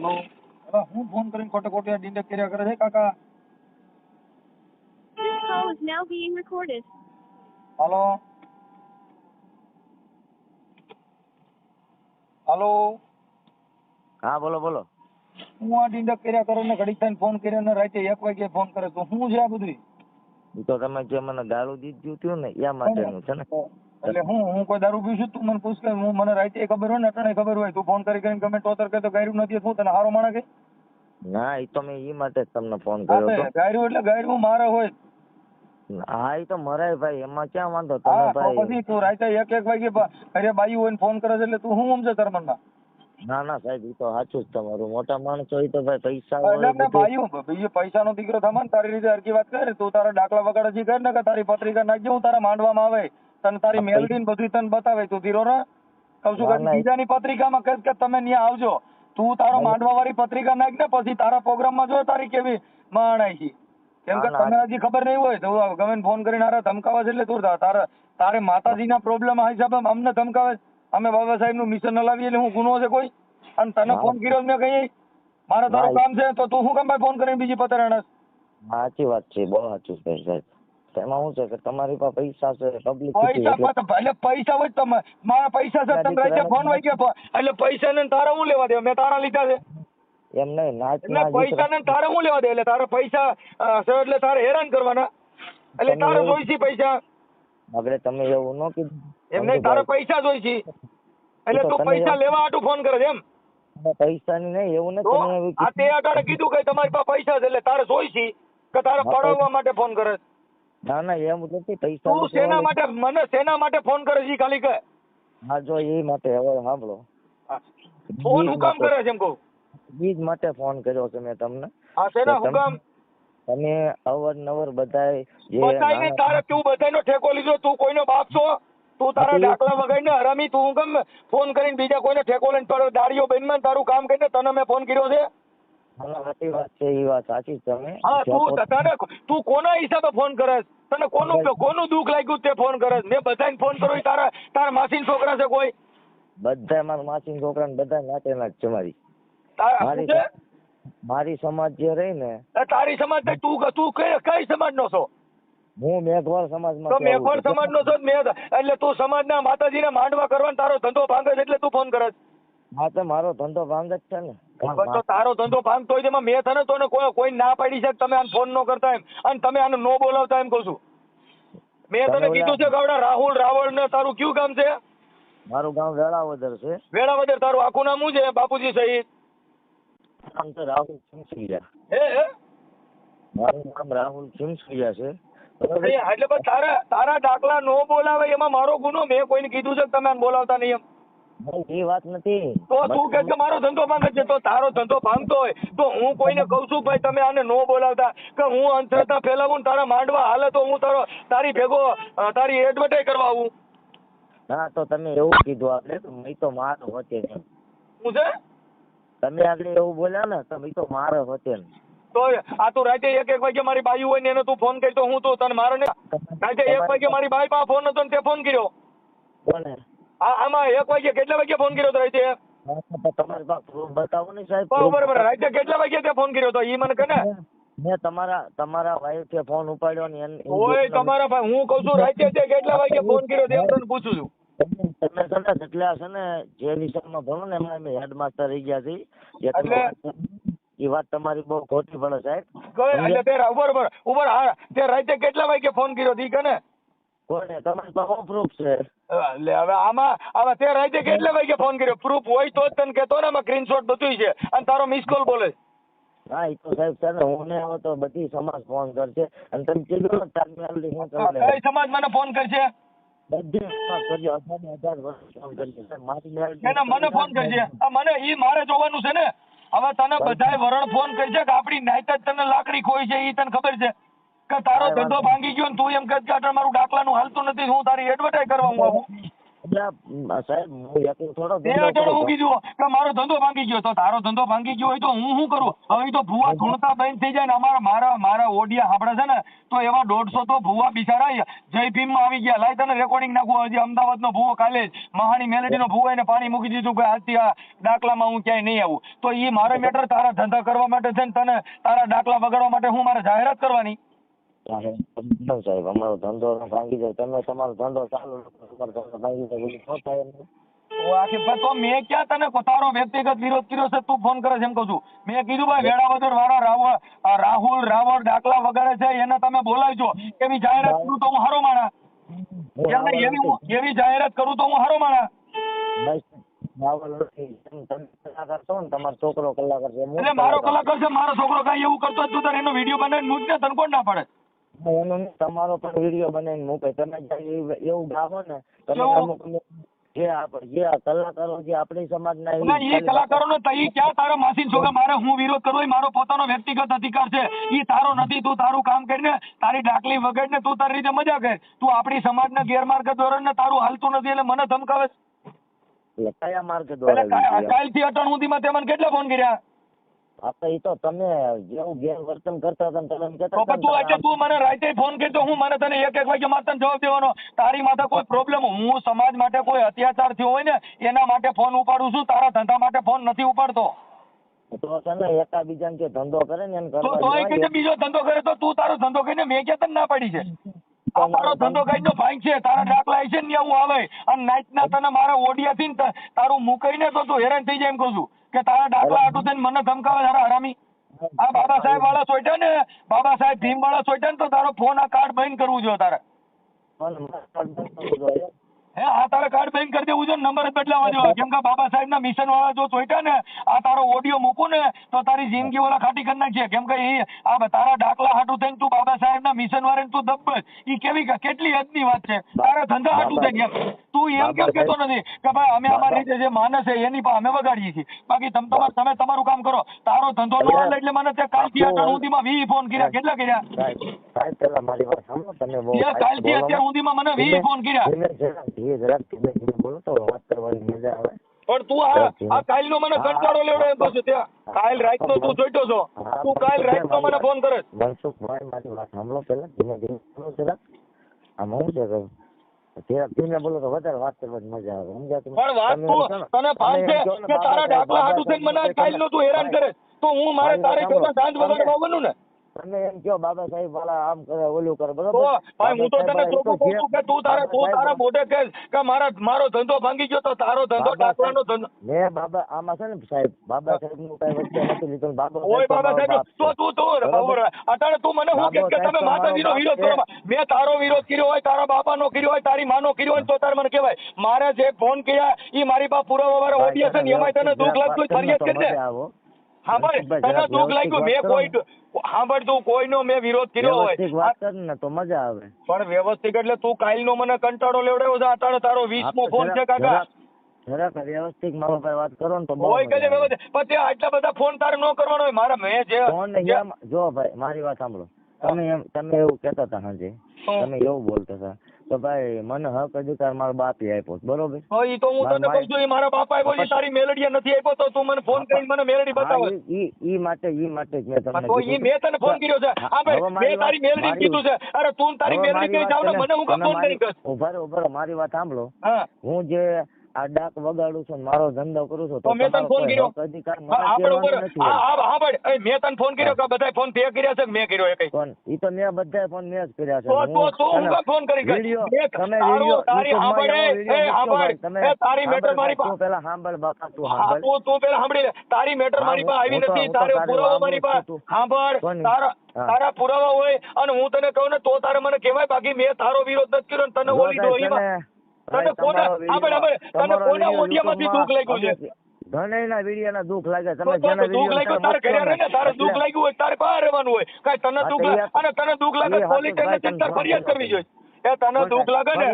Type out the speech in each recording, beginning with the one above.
Hello. હવે હું phone કરીને ખોટે ખોટી ડિંડક કર્યા કરે છે કાકા. This call is now being recorded. હાલો હાલો. હા બોલો બોલો. હું આ ડિંડક કર્યા કરે ને ઘડીક થઈને ફોન કર્યો ને રાતે 1 વાગે ફોન કરે તો શું છે આ બધું? ઈ તો તમે જે મને દારૂ દીધું હતું ને એ માટેનું છે ને. એટલે હું કોઈ દારૂ પીવું છું? તું મને પૂછ કે હું મને રાતે ખબર હોય ને અટાણે ખબર હોય તું ફોન કરીને ગમે ટોતર કે તો ગાયરું નથી શું તને હારો માણસ કે? ના ઈ તો મેં ઈ માટે જ તમને ફોન કર્યો હતો. ગાયરું એટલે ગાયરું મારે હોય. હા ઈ તો મરાય ભાઈ, એમાં ક્યાં વાંધો તમે હા તો ભાઈ. પછી તું રાતે 1 વાગે ઘરે બાઈ હોય ને ફોન કરે છે એટલે તું શું સમજે તારા મનમાં? ના ના સાહેબ ઈ તો સાચું જ તમારું. મોટા માણસો ઈ તો ભાઈ પૈસા એટલે હોય એમને બધું. બાયું પૈસાનો દીકરો થવા ને તારી રીતે હરકી વાત કરે તું તારા દાખલા વગાડે છે કર ને કે તારી પત્રિકા નાખજે હું તારા માંડવામાં આવે તને તારી મેલડી ને બધું તને બતાવે તું ધીરો રહે. કહું છું કે બીજાની પત્રિકામાં કહીશ કે તમે ત્યાં આવજો તું તારો માંડવા વાળી પત્રિકા નાખ ને પછી તારા પ્રોગ્રામમાં જો તારી કેવી માણાઈ છે. કેમ કે તને હજી ખબર નહીં હોય તો ગમે ફોન કરીને હારા ધમકાવે છે એટલે તું તારે માતાજીના પ્રોબ્લેમ આ હિસાબે અમને ધમકાવે. અમે બાબા સાહેબ નું મિશન હલાવીએ એટલે હું ગુનો છે કોઈ? અને તને ફોન કર્યો મેં કઈ મારે તારું કામ છે તો તું શું કામ ભાઈ ફોન કરીને બીજી પતરાણસ? સાચી વાત છે, બહુ સાચું છે સાહેબ. એમાં શું છે કે તમારી પાસે પૈસા છે, પબ્લિક પૈસા એટલે પૈસા હોય તમે મારા પૈસા છે તમે રાતે ફોન વાઈ ગયા એટલે પૈસા ને તારા હું લેવા દે? મેં તારા લીધા છે એમ નહીં નાચ એટલે પૈસા ને તારે હું લેવા દે? એટલે તારા પૈસા છે એટલે તારે હેરાન કરવાના એટલે તારે જોઈશે પૈસા. આપણે તમે એવું ન કીધું એમ નહીં તારે પૈસા જોઈશે એટલે તું પૈસા લેવા હાટુ ફોન કરે છે એમ? પૈસાની નહીં એવું નથી. આ તે અટાણે કીધું કે તમારી પાસે પૈસા છે એટલે તારે જોઈશે કે તારે પડાવવા માટે ફોન કરે? ના ના એમ નથી. પૈસા તું શેના માટે મને શેના માટે ફોન કરે છે ખાલી કહે? હા જો એ માટે હવે સાંભળો. ફોન હું કામ કરે છે એમ કહું? બીજ માટે ફોન કર્યો છે મેં તમને. હા શેના હું કામ? તમે અવારનવાર બધાય બધાયને તારે તું બધાયનો ઠેકો લીધો? તું કોઈનો બાપ છો? તું તારા દાખલા વગાડીને હરામી તું હું કેમ ફોન કરીને બીજા કોઈને ઠેકો લઈને દાડીઓ બનીને તારું કામ કરીને તને મેં ફોન કર્યો છે? સાચી વાત છે, એ વાત સાચી છે તમે. હા તું કોના હિસાબે ફોન કરે? તને કોનું દુઃખ લાગ્યું તે ફોન કરે? મેં બધાને ફોન કર્યો તારા માસીન છોકરા છે કોઈ? બધા મારા માસીન છોકરા ને બધા નાચેલા જ છે મારી. મારી સમાજ જે રહી ને. તારી સમાજ તું કઈ સમાજ નો છો? હું મેઘવાળ સમાજમાં. તો મેઘવાળ સમાજ નો છો એટલે તું સમાજના માતાજીને માંડવા કરવાનો તારો ધંધો ભાંગે છે એટલે તું ફોન કરે? હા તો મારો ધંધો ભાંગ જ છે ને. તો તારો ધંધો ભાંગતો હોય તેમાં મેં તને તો કોઈ ના પાડી છે તમે આને ફોન નો કરતા એમ અને તમે આને નો બોલાવતા એમ કહું છું. મેં તને કીધું છે કે રાહુલ રાવળ ને તારું કયું ગામ છે? મારું ગામ વેળાવદર છે. વેળાવદર. તારું આખું નામ શું છે બાપુજી સહિત? નામ તો રાહુલ સિમસરિયા. હે મારું નામ રાહુલ સિમસરિયા છે. એટલે તારા દાખલા નો બોલાવે એમાં મારો ગુનો? મેં કોઈને કીધું છે કે તમે આને બોલાવતા નહીં એમ? એ વાત નથી. તો તું કે મારો ધંધો ભાંગે છે તો તારો ધંધો ભાંગતો હોય તો હું કોઈને કહું છું ભાઈ તમે આને નો બોલાવતા કે હું અંધશ્રદ્ધા ફેલાવું તારા માંડવા હાલે તો હું તારી ભેગો તારી એડવર્ટાઈઝ કરવા આવું? ના તો તમે એવું કીધું આપણે મેં તો મારો હોતે ને. શું છે? તમે આગળ એવું બોલ્યા ને તો મેં તો મારો હોતે ને. તો આ તું રાતે 1 વાગે મારી બાઈ હોય ને એને તું ફોન કરી તો હું તો તને મારે ને રાતે 1 વાગે મારી બાઈ પાસે ફોન હતો ને તે ફોન કર્યો? કોને? આમાં 1 વાગે કેટલા વાગે ફોન કર્યો તો રાતે? તમારી પાસે પ્રૂફ બતાવો ને સાહેબ. બરોબર. રાતે કેટલા વાગે તે ફોન કર્યો તો ઈ મને કહે ને. મેં તમારા વાઈફે ફોન ઉપાડ્યો ને ઓય તમારા ભાઈ હું કહું છું રાતે તે કેટલા વાગે ફોન કર્યો તે તને પૂછું છું. તમે કદાચ એટલા છે ને જે નિશાનમાં ભણો ને એમાં અમે હેડમાસ્ટર રહી ગયા છીએ. એ વાત તમારી બહુ ખોટી પડે સાહેબ. એટલે તે ઉપર હા તે રાતે કેટલા વાગે ફોન કર્યો તી કે ને? કોને? તમારી પાસે પ્રૂફ છે? એટલે હવે આમાં તે રાતે કેટલા વાગે ફોન કર્યો? પ્રૂફ હોય તો જ તને કહેતો ને એમાં સ્ક્રીનશોટ બધું છે અને તારો મિસ કોલ બોલે. હા એ તો સાહેબ છે ને હું ને આવો તો બધી સમાજ ફોન કરશે અને તમે કીધું કઈ સમાજ મને ફોન કરશે? બધી સમાજ કરજો. 1000 વર્ષ ફોન કરશે મને ફોન કરશે. મને ઈ મારે જોવાનું છે ને. હવે તને બધાય વરણ ફોન કરશે કે આપણી નાઈટ જ તને લાકડી ખોઈ છે ઈ તને ખબર છે કે તારો ધંધો ભાંગી ગયો ને તું એમ કહે કે મારું દાખલાનું હાલતું નથી હું તારી એડવર્ટાઈઝ કરવા હું આવું? સાહેબ હું એકલો થોડો તે ધંધો અટાણે હું કરું છું. કીધું કે મારો ધંધો ભાંગી ગયો તો તારો ધંધો ભાંગી ગયો હોય તો હું શું કરું? હવે ઈ તો ભૂવા ધૂણતા બંધ થઈ જાય ને મારા ઓડિયા સાંભળે છે ને તો એવા 150 તો ભૂવા બિચારા જય ભીમમાં આવી ગયા. લાય તને રેકોર્ડિંગ નાખું. હજી અમદાવાદનો ભૂવો કાલે જ મહાણી મેલેડીનો ભૂવો એને પાણી મૂકી દીધું કે આજથી આ ડાકલામાં હું ક્યાંય નહીં આવું. તો ઈ મારો મેટર તારા ધંધા કરવા માટે છે ને તને તારા ડાકલા વગાડવા માટે હું મારે જાહેરાત કરવાની? સાહેબ અમારો ધંધો ભાંગી જાય, તમે તમારો ધંધો ચાલુ રાખો, તમારો ધંધો ભાંગી જાય બધું શું થાય એમ? તો આખી તો મેં ક્યાં તને તારો વ્યક્તિગત વિરોધ કર્યો છે? તું ફોન કરે છે એમ કહું છું. મેં કીધું ભાઈ વેળાવદર વાળા રાહુલ રાવળ ડાકલા વગાડે છે એને તમે બોલાવજો. એવી જાહેરાત કરું તો હું હારો માણા. એવી જાહેરાત કરું તો હું હારો માણા. કલાકાર છો ને, તમારો છોકરો કલાકાર છે. એટલે મારો કલાકાર છે, મારો છોકરો કાંઈ એવું કરતો જ તું તારે એનો વિડીયો બનાવીને મૂક ને, તને કોણ ના પાડે? એનો નહીં, તમારો પણ વિડીયો બનાવીને મૂકે. તમે જ્યારે એવું ગાવો ને, તમે અમુક જે કલાકારો જે આપણી સમાજના એ કલાકારોનો તઈ ક્યાં તારા માસીન છોકરા મારે હું વિરોધ કરવો એ મારો પોતાનો વ્યક્તિગત અધિકાર છે. ઈ તારો નથી. તું તારું કામ કરીને તારી ડાકલી વગાડીને તું તારી રીતે મજા કર. તું આપણી સમાજના ગેરમાર્ગે દોરને તારું હાલતું નથી એટલે મને ધમકાવે છે. એટલે કયા માર્ગે એટલે દોરાવી? કાલથી અટાણ સુધીમાં તે મને કેટલા ફોન કર્યા? આપણે એ તો તમે જેવું ગેરવર્તન કરતા હતા તમે તો કહેતા પણ તું આજે તું મને રાતે ફોન કરતો હું મને તને એક વાગ્યા માં તને જવાબ દેવાનો. તારી માથે કોઈ પ્રોબ્લેમ, હું સમાજ માટે કોઈ અત્યાચાર થયો હોય ને એના માટે ફોન ઉપાડું છું. તારા ધંધા માટે ફોન નથી ઉપાડતો. તો તને એકાબીજાને જે ધંધો કરે ને એમ તો કરવા તોય કે દેવાય. બીજો ધંધો કરે તો તું તારો ધંધો કરીને મેં ક્યાં તને ના પાડી છે? આ તારો ધંધો કઈ નો ભાઈ છે, તારા ડાકલા છે ને હું આવે અને નાઈટના તને મારા ઓડિયાથી ને તારું મૂકીને તો તું હેરાન થઈ જાય એમ કહું છું કે તારા ડાકલા હાટું થઈને મને ધમકાવે તારા હરામી. આ બાબા સાહેબ વાળા સોઈટા ને, બાબા સાહેબ ભીમ વાળા સોઈટા ને તો તારો ફોન આ કાર્ડ બંધ કરવું જોઈએ તારે. હે આ તારે કાર્ડ બંધ કરી દેવું છે ને, નંબર જ બદલાવા જોઈએ. કેમ કે બાબા સાહેબ ના મિશન વાળા જો ચોઈટા ને આ તારો ઓડિયો મૂકું ને તો તારી જિંદગી વાળા ખાટી કરી નાખશે. કેમ કે એ આ તારા ડાકલા હાટું થઈને તું બાબા સાહેબ ના મિશન વાળા તું દબ્બસ. ઈ કેવી કેટલી હદની વાત છે. તારા ધંધા હાટું થઈને તું એમ કેમ કેતો નથી કે ભાઈ અમે અમારી રીતે જે માનસ છે એની પાસે અમે વગાડીએ છીએ, બાકી તમે તમારું કામ કરો. તારો ધંધો ન હાલે એટલે મને તે કાલથી અત્યાર સુધીમાં 20 ફોન કર્યા. કેટલા કર્યા? સાહેબ પેલા મારી વાત સાંભળો. તમે બહુ કાલથી અત્યાર સુધીમાં મને 20 ફોન કર્યા. બોલો તો વાત કરવાની મજા આવે. પણ તું આ કાલનો મને કંટાળો લેવડે બસ ત્યાં કાલ રાતનો તું જોઈતો છો. તું કાલ રાતનો મને ફોન કરે. મનસુખભાઈ મારી વાત સાંભળો પેલા. ધીમે ધીમે બોલો જરાક. આમ હું છે કહું ધીમે બોલો તો વધારે વાત કરવાની મજા આવે. સમજાતું? પણ વાત તું તને ભાન છે કે તારા ડાકલા હાટું થઈને મને કાલનો તું હેરાન કરે તો હું મારે તારે કેવા સાંજ વગાડવા આવવાનું ને? તમે એમ કહો બાબા સાહેબ વાળા આમ કરે ઓલું કરે તો બરોબર. ભાઈ હું તો તને ચોખ્ખું કહું છું કે તું તારા મોઢે કહે કે મારો ધંધો ભાંગી ગયો તો તારો ધંધો ડાકવાનો ધંધો. મેં બાબા આમાં છે ને સાહેબ બાબા સાહેબ નું કઈ વચ્ચે નથી લીધું. ઓય બાબા સાહેબ તું અટાણે તું મને હું કે તમે માતાજીનો વિરોધ કરો. મેં તારો વિરોધ કર્યો હોય, તારા બાપાનો કર્યો હોય, તારી માનો કર્યો હોય તો તારે મને કહેવાય. મારે જે ફોન કર્યા ઈ મારી પાસે પુરાવા વાળા ઓડિયો છે ને એમાં તને દુઃખ લાગતું ફરિયાદ કરી દે. હા ભાઈ તને દુઃખ લાગ્યું મેં કોઈ સાંભળ તું કોઈનો મેં વિરોધ કર્યો હોય વાત કર ને તો મજા આવે. પણ વ્યવસ્થિત એટલે તું કાલનો મને કંટાળો લેવડાવ્યો છે. અટાણે તારો 20મો ફોન છે કાકા. જરાક વ્યવસ્થિત મારો ભાઈ વાત કરો ને તો હોય કે વ્યવસ્થિત. પણ ત્યાં આટલા બધા ફોન તારે ન કરવાનો હોય. મારા મેં જે જો ભાઈ મારી વાત સાંભળો. તમે એવું કહેતા હતા હાજે, તમે એવું બોલતા હતા તો ભાઈ મને હક અધિકાર મારો બાપે આપ્યો બરોબર. ઈ તો હું તને કહું છું મારા બાપા આપ્યો છે, તારી મેલડીયા નથી આપ્યો તો તું મને ફોન કરીને મને મેલડી બતાવો. ઈ માટે જ મેં તમને તો ઈ મેં તને ફોન કર્યો છે. હા ભાઈ મેં તારી મેલડી કીધું છે. અરે તું તારી મેલડી કઈ જાવ ને મને હું કામ ફોન કરી કર. ઉભા મારી વાત સાંભળો. હા હું જે આ ડાક વગાડું છું મારો ધંધો કરું છું તો મેં તને ફોન કર્યો. હા ભાઈ મેં તને ફોન કર્યો કે બધા ફોન તે કર્યા છે મેં કર્યો કઈ ફોન ઈ તો મેં બધા ફોન મેં જ કર્યા છે. તો હું ફોન કરી તારી મેટર મારી પાસે પેલા સાંભળ બાપા તું સાંભળ. તું પેલા સાંભળી લે. તારી મેટર મારી પાસે આવી નથી. તારે પુરાવા મારી પાસે સાંભળ. તારા પુરાવા હોય અને હું તને કહું ને તો તારે મને કહેવાય. બાકી મેં તારો વિરોધ નથી કર્યો તને ઓલી દો એમાં તને કોના ઓડિયામાંથી દુઃખ લાગ્યું છે? ઘણા વિડીયોના દુઃખ લાગે. તમે દુઃખ લાગ્યું તારે ઘરે રહે ને તારે દુઃખ લાગ્યું હોય તારે બહાર રહેવાનું હોય. કઈ તને દુઃખ લાગે અને તને દુઃખ લાગે પોલીસ સ્ટેશન ફરિયાદ કરવી જોઈએ. એ તને દુઃખ લાગે ને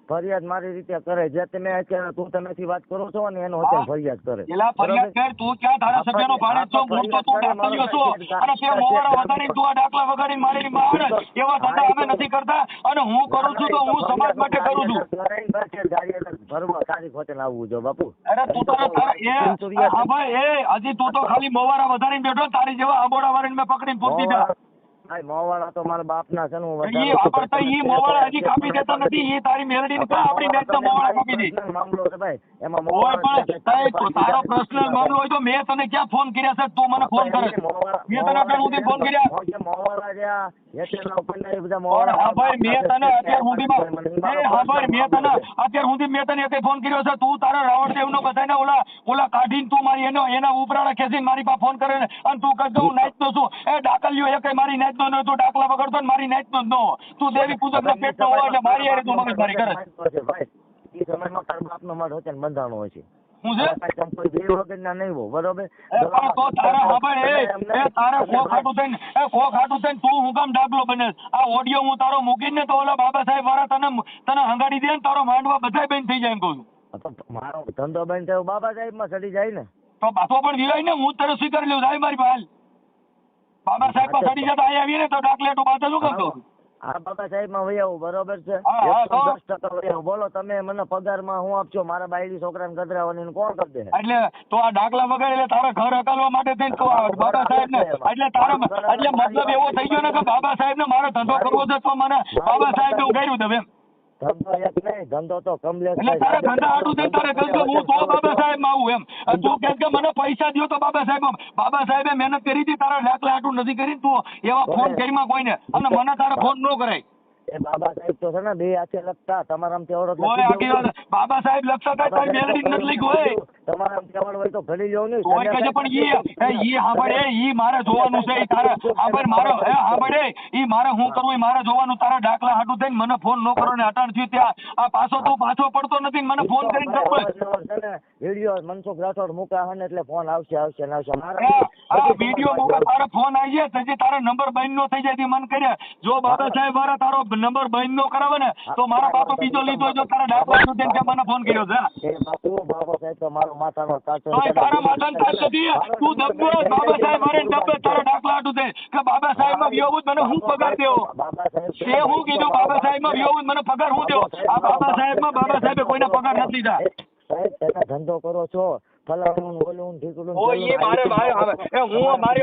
ફરિયાદ મારી રીતે કરે જે તમે અત્યારે તું તમેથી વાત કરો છો ને એનો અત્યારે ફરિયાદ કરે એલા ફરિયાદ કર, તું ક્યાં ધારાસભ્યનો ભાડે છો, હું તો તું ડાકલીઓ છો, અને તે મોવાડા વધારીને તું આ ડાકલા વગાડીને મારી માર એવા ધંધા અમે નથી કરતા, અને હું કરું છું તો હું સમાજ માટે કરું છું. તારી હોટેલ આવવું જો બાપુ. અરે તું તો હા ભાઈ, હજી તું તો ખાલી મોવાડા વધારીને બેઠો, તારી જેવા આંબોડા વાળીને મેં પકડીને ફૂંકી દીધા. મોવાળા તો મારા બાપના છે ને ઈ વાપરતા ઈ મોવાળા હજી કાપી દેતા નથી, ઈ તારી મેલડીને કા આપણી મેચના મોવાળા કાપી દે. મામલો છે ભાઈ, એમાં ઓય પણ તારો પર્સનલ મામલો હોય તો મેં તને ક્યાં ફોન કર્યા છે, તું મને ફોન કરે? મેં તને અત્યાર સુધી ફોન કર્યા? મોવાળા જ્યાં યશના ઉપરના એ બધા પણ મોવાળા. હા ભાઈ, મેં તને અત્યાર સુધીમાં હા ભાઈ, મેં તને અત્યાર સુધી મેં તને એકે ફોન કર્યો છે? તું તારા રાવણદેવનો બધાને ઓલા કાઢીને તું મારી એના ઉપરાળા ખેંચીને મારી પાસે ફોન કરે ને, અને તું કહે હું નાચતો છું. એ ડાકલીઓ એકે મારી નાચતો ન, તું ડાકલા વગરતો ને મારી નાચતો જ ન. તું દેવી પૂજકના પેટનો હોય એટલે મારી હારે તું મગજમારી કરે. એ સમયમાં તારા બાપનો મઠ હોય ને બંધાણો હોય છે. હું છે કોઈ દેવ વગરના નહીં હો, બરોબર? પણ તો તારા ખબર એ તારા ખો ખાટું થઈને તું હું કામ ડાકલો બને? આ ઓડિયો હું તારો મૂકીને તો ઓલા બાબા સાહેબ વાળા તને હંગાડી દે ને, તારો માંડવા બધાય બંધ થઈ જાય એમ કહું છું. મારો ધંધો બંધ થયો બાબા સાહેબ માં ચડી જાય ને તો પાછો પણ દિવાય ને, હું તને સ્વીકારી લઉં. જાય મારી પાસે બાબા સાહેબ માં ચડી જતા અહીંયા આવીએ ને તો ડાકલે તું પાછો શું કરતો? હા બાબા સાહેબ માં વહી આવું, બરોબર છે? હા, તો 10% વહી આવું. બોલો તમે મને પગારમાં હું આપજો, મારા બાયડી છોકરાને ગધરાવાની કોણ કરી દે? એટલે તો આ ડાકલા વગર એટલે તારા ઘર અકાલવા માટે થઈને તો બાબા સાહેબ ને એટલે તારા એટલે મતલબ એવો થઈ ગયો ને કે બાબા સાહેબ ને મારે ધંધો કરવો છે તો મને બાબા સાહેબ ને ઉગાડ્યું દે એમ. ધંધો એક નહીં, ધંધો તો કમલેશ એટલે તારા ધંધા હાટું થઈને તારે કહ્યું કે હું તો બાબા સાહેબ માં આવું એમ. તું કહે કે મને પૈસા દ્યો તો બાબા સાહેબે મહેનત કરી હતી, તારા ડાકલા હાટું નથી કરી. તું એવા ફોન કરીમાં કોઈને, અને મને તારા ફોન ન કરાય. એ બાબા સાહેબ તો છે ને બે હાથે લખતા, તમારામાંથી આવડત ઓય આખી વાત બાબા સાહેબ લખતા હતા, તારી મેલડી નથી લખ્યું હોય. તમારામાંથી આવડ હોય તો ઘડી લો ને. ઓય કહે છે પણ ઈ હાંભળે, ઈ મારે જોવાનું છે. ઈ તારે હાંભળ મારો હાંભળે, ઈ મારે હું કરવું ઈ મારે જોવાનું. તારા ડાકલા હાટું થઈને મને ફોન ન કરો ને અટાણ થયું ત્યાં આ પાછો તું પાછો પડતો નથી ને મને ફોન કરીને ખબર વિડીયો મનસુખ રાઠોડ મૂકા હે એટલે ફોન આવશે આ વિડીયો મૂકા, તારો ફોન આવી જાય પછી તારો નંબર બંધ નો થઈ જાય મન કર્યા. જો બાબા સાહેબ વાળા તારો નંબર બંધ નો કરાવે ને તો મારા બાપુ બીજો લીધો. જો તારા ડાકલા હાટું થઈને મને ફોન કર્યો છે. બાબા સાહેબ તો મારો માથાનો કાચો તારા માથાનો કાચ નથી. તું દબો બાબા સાહેબ મારે દબે તારા ડાકલા હાટું થઈ કે બાબા સાહેબ માં વ્યવહૂત મને હું પગાર દેવો? તે હું કીધું બાબા સાહેબ માં વ્યવહૂત મને પગાર હું દેવો? આ બાબા સાહેબ માં બાબા સાહેબે કોઈને પગાર નથી દીધા. સાહેબ તમે ધંધો કરો છો ફલાણું ઓલું ઢીકડું. હું મારી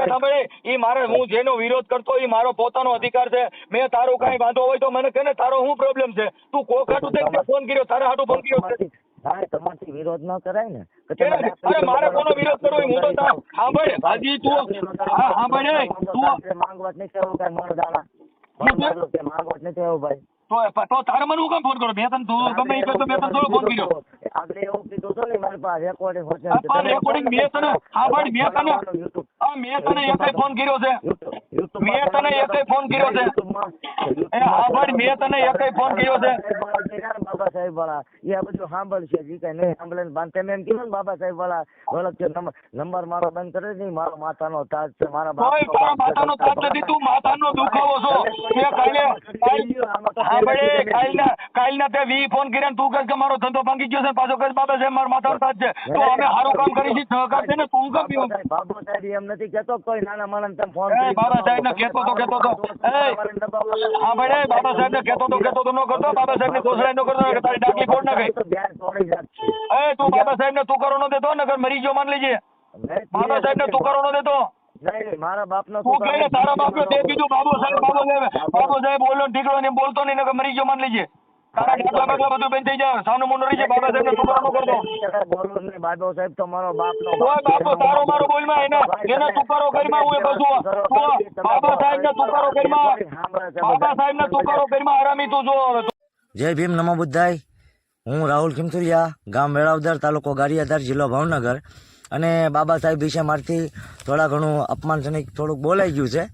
વાત સાંભળે, ઈ મારે હું જેનો વિરોધ કરતો ઈ મારો પોતાનો અધિકાર છે. મેં તારું કઈ વાંધો હોય તો મને કહે ને, તારો શું પ્રોબ્લેમ છે? તું કોકાટું થઈને ફોન કર્યો, તારા હાટું ફોન કર્યો છે. તમારથી વિરોધ ન કરાય ને. અરે મારે કોનો વિરોધ કરવો? હું તો સાંભળે હજી તું સાંભળે તું માંગવટ નહીં થયું કઈ મળદાણા માંગવટ નહીં થયું ભાઈ. તો તારે મને હું કામ ફોન કરો? મેં તને તું ગમે એ કરતો મેં તને થોડો ફોન કર્યો. આગળ એવું કીધું તો ને મારી પાસે રેકોર્ડિંગ રેકોર્ડિંગ મેં તને સાંભળ મેં તને એકે ફોન કર્યો છે. મેં તને એકે ફોન કર્યો છે. સાંભળ મેં તને એકે ફોન કર્યો છે. બાબા સાહેબ વાળા એ બધું સાંભળશે જી કઈ નહીં સાંભળે ને બાંધે એમ કીધું ને બાબા સાહેબ વાળા ગલત છે. નંબર મારો બંધ કરે નહીં, મારો માથાનો તાજ છે. મારા તારા માથાનો તાજ નથી, તું માથાનો દુખાવો છો. કાલના તે 20 ફોન કર્યા તું કહે કે મારો ધંધો ભાંગી ગયો છે, પાછો કહે બાબા સાહેબ મારો માથાનો તાજ છે. તો અમે સારું કામ કરી છીએ, સહકાર છે ને, તું કેમ પીવો? બાબુ સાહેબ એમ નથી કેતો કોઈ નાના માણસ તમે ફોન બાબા સાહેબ ને કેતો તો હા ભાઈ બાબા સાહેબ ને કેતો તો ન કરતો. બાબા સાહેબ ને ઘોષણા ન કરતો, તારી ડાકલી ફોડ ના ગઈ. તું બાબા સાહેબ ને તું કરો ન દેતો નગર મરી ગયો માન લેજે. બાબા સાહેબ ને તું કરો ન દેતો. મારા બાપ નો તું કહે તારા બાપ નો તે કીધું બાબુ સાહેબ બોલો ઠીકડો ને બોલતો નહીં નગર મરી ગયો માન લેજે. તારા ડાકલા બાકલા બધું બંધ થઈ જાય, સાનો મુંડો રહી જાય. બાબા સાહેબ ને તું કરો ન કરતો. બોલો ને બાબા સાહેબ તો મારો બાપ નો બાપો તારો મારો બોલમાં એને તું કરો કરીમાં હું એ કહું બાબા સાહેબ ને તું કરો કરીમાં, બાબા સાહેબ ને તું કરો કરીમાં આરામી તું જો. જય ભીમ નમો બુદ્ધાય. હું રાહુલ ખીમસુરિયા, ગામ વેળાવદર, તાલુકો ગારિયાધાર, જિલ્લો ભાવનગર. અને બાબા સાહેબ વિશે મારથી થોડા ઘણું અપમાનજનક થોડુંક બોલાઈ ગયું છે,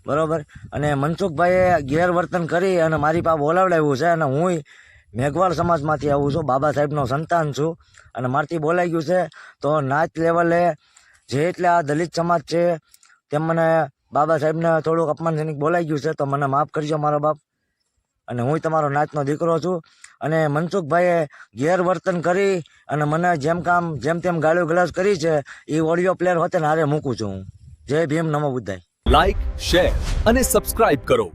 બરોબર. અને મનસુખભાઈએ ગેરવર્તન કરી અને મારી પાસે બોલાવડાવ્યું છે. અને હું મેઘવાળ સમાજમાંથી આવું છું, બાબા સાહેબનો સંતાન છું. અને મારથી બોલાઈ ગયું છે તો નાચ લેવલે જે એટલે આ દલિત સમાજ છે તેમ મને બાબા સાહેબને થોડુંક અપમાનજનક બોલાઈ ગયું છે તો મને માફ કરજો મારા બાપ. અને હું તમારો નાચનો દીકરો છું. અને મનસુખભાઈએ ગેરવર્તન કરી અને મને જેમ તેમ ગાળો ગલાસ કરી છે એ ઓડિયો પ્લેયર હોતે ને હારે મૂકું છું હું. જય ભીમ, નમો બુદ્ધાય. લાઇક, શેર અને સબસ્ક્રાઇબ કરો.